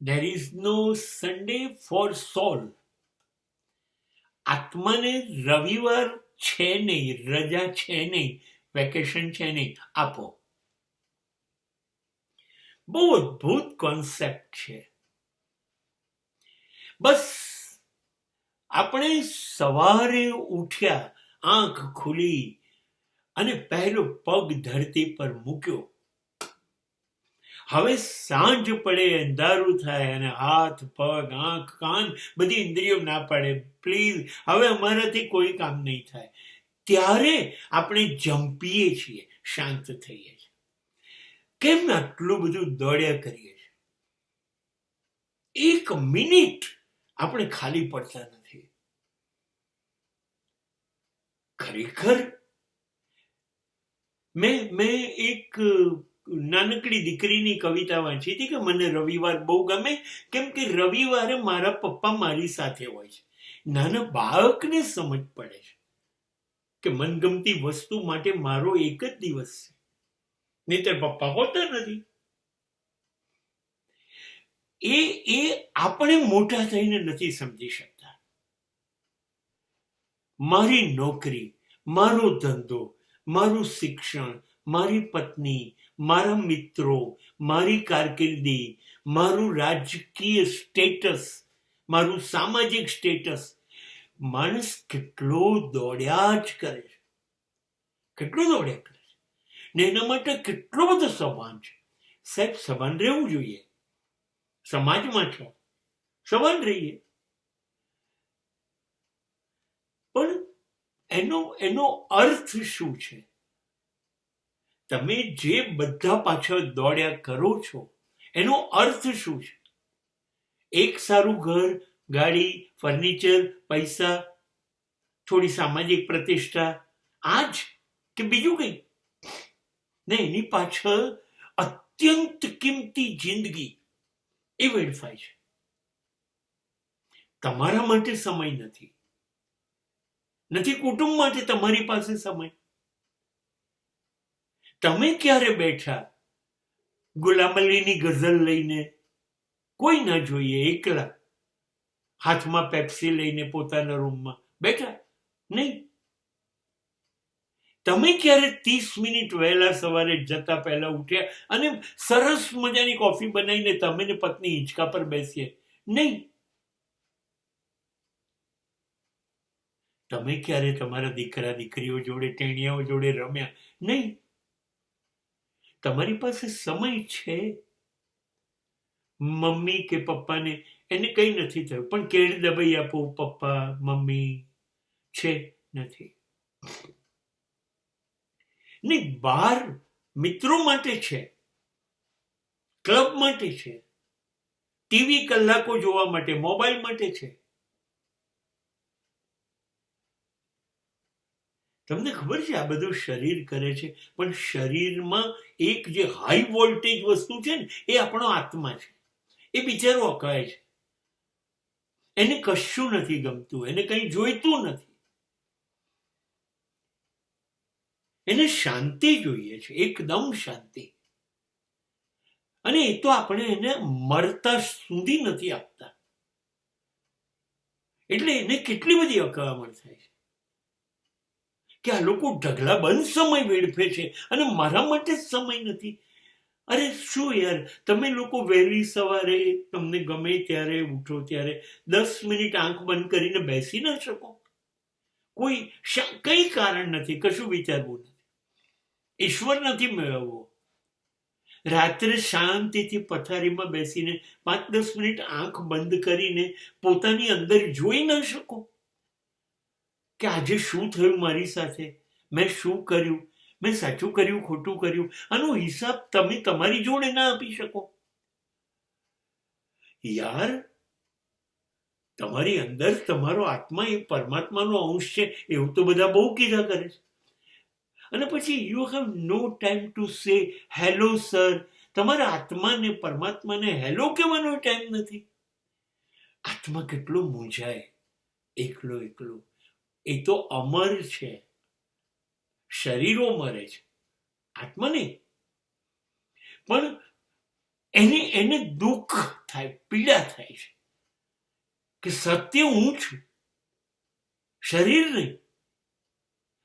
There is no Sunday for soul. આત્માને રવિવાર છે નહીં, રજા છે નહીં, વેકેશન છે નહીં, આપો. બહુ અદ્ભુત કોન્સેપ્ટ છે. બસ આપણે સવારે ઉઠ્યા, આંખ ખુલી અને પહેલો પગ ધરતી પર મૂક્યો. હવે સાંજ પડે, અંધારું થાય અને હાથ, પગ, આંખ, કાન બધી ઇન્દ્રિયો ના પડે, પ્લીઝ હવે અમારાથી કોઈ કામ નહીં થાય, ત્યારે આપણે જંપીએ છીએ, શાંત થઈએ છીએ. કેમ આટલું બધું દોડ્યા કરીએ છીએ? એક મિનિટ આપણે ખાલી પડતા નથી. ખરેખર મેં એક નાનકડી દીકરીની કવિતા વાંચી હતી કે મને રવિવાર બહુ ગમે, કેમ કે રવિવારે મારા પપ્પા મારી સાથે હોય છે. નાના બાળકને સમજ પડે છે કે મનગમતી વસ્તુ માટે મારો એક જ દિવસ છે, નહીંતર પપ્પા હોતા નથી. એ આપણે મોટા થઈને નથી સમજી શકતા. મારી નોકરી, મારો ધંધો, મારું શિક્ષણ, મારી પત્ની, મારા મિત્રો, મારી કારકિર્દી, મારું રાજકીય સ્ટેટસ, મારું સામાજિક સ્ટેટસ, માણસ કેટલો દોડ્યા જ કરે છે, કેટલો દોડ્યા કરે છે ને એના માટે કેટલો બધો સભાન છે. સાહેબ, સભાન રહેવું જોઈએ. સમાજમાં છો, સભાન રહીએ. પણ એનો અર્થ શું છે? તમે જે બધા પાછળ દોડ્યા કરો છો એનો અર્થ શું છે? એક સારું ઘર, ગાડી, ફર્નિચર, પૈસા, થોડી સામાજિક પ્રતિષ્ઠા, આ જ કે બીજું કંઈ? ને એની પાછળ અત્યંત કિંમતી જિંદગી એ વેડફાય છે. તમારા માટે સમય નથી, કુટુંબ માટે તમારી પાસે સમય. તમે ક્યારે બેઠા ગુલામ અલીની ગઝલ લઈને, કોઈ ના જોઈએ, એકલા, હાથમાં પેપ્સી લઈને પોતાના રૂમમાં બેઠા? નહીં. તમે ક્યારે 30 મિનિટ વહેલા સવારે જતા પહેલા ઉઠ્યા અને સરસ મજાની કોફી બનાવીને તમે ને પત્ની હિંચકા પર બેસીએ? નહીં. તમે ક્યારે તમારા દીકરા દીકરીઓ જોડે, ટેણિયાઓ જોડે રમ્યા? નહીં. તમારી પાસે સમય છે. મમ્મી કે પપ્પાને એને કંઈ નથી થયું, પણ કેળ દબાઈ આપો, પપ્પા મમ્મી છે, નથી. નહીં, બહાર મિત્રો માટે છે, ક્લબ માટે છે, ટીવી કલાકો જોવા માટે, મોબાઈલ માટે છે. તમને ખબર છે આ બધું શરીર કરે છે, પણ શરીરમાં એક જે હાઈ વોલ્ટેજ વસ્તુ છે ને એ આપણો આત્મા છે. એ બિચારો અકળાય છે, એને કશું નથી ગમતું, એને કંઈ જોઈતું નથી, એને શાંતિ જોઈએ છે, એકદમ શાંતિ. અને એ તો આપણે એને મરતા સુધી નથી આપતા. એટલે એને કેટલી બધી અકળામણ થાય છે કે આ લોકો ઢગલા બંધ સમય વેડફે છે અને મારા માટે જ સમય નથી. અરે શું યાર, તમે લોકો વહેલી સવારે તમને ગમે ત્યારે ઉઠો ત્યારે 10 મિનિટ આંખ બંધ કરીને બેસી ના શકો? કઈ કારણ નથી, કશું વિચારવું નથી, ઈશ્વર નથી મેળવવો. રાત્રે શાંતિથી પથારીમાં બેસીને 5-10 મિનિટ આંખ બંધ કરીને પોતાની અંદર જોઈ ના શકો કે આજે શું થયું મારી સાથે, મેં શું કર્યું, મેં સાચું કર્યું, ખોટું કર્યું? આનો હિસાબ તમે તમારી જોડે ના આપી શકો? યાર, તમારી અંદર તમારો આત્મા એ પરમાત્માનો અંશ છે એવું તો બધા બહુ કીધા કરે છે. અને પછી you have no time to say hello sir. તમારા આત્માને, પરમાત્માને હેલો કહેવાનો ટાઈમ નથી. આત્મા કેટલો મૂંઝાય, એકલો એકલો. એ તો અમર છે, શરીરો મરે છે, આત્મા નહીં. પણ એને દુઃખ થાય, પીડા કે સત્ય હું છું, શરીર નહીં.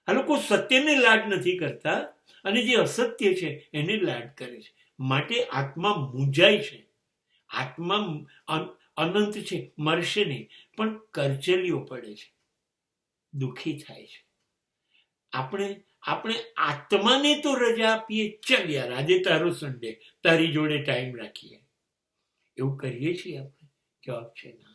આ લોકો સત્યને લાડ નથી કરતા અને જે અસત્ય છે એને લાડ કરે છે. માટે આત્મા મૂંઝાય છે, આત્મા અનંત છે, મરશે નહીં, પણ કરચલીઓ પડે છે, દુઃખી થાય છે. આપણે આપણે આત્માને તો રજા આપીએ, ચાલ યાર આજે તારો સન્ડે, તારી જોડે ટાઈમ રાખીએ, એવું કરીએ છીએ આપણે? જવાબ છે ના.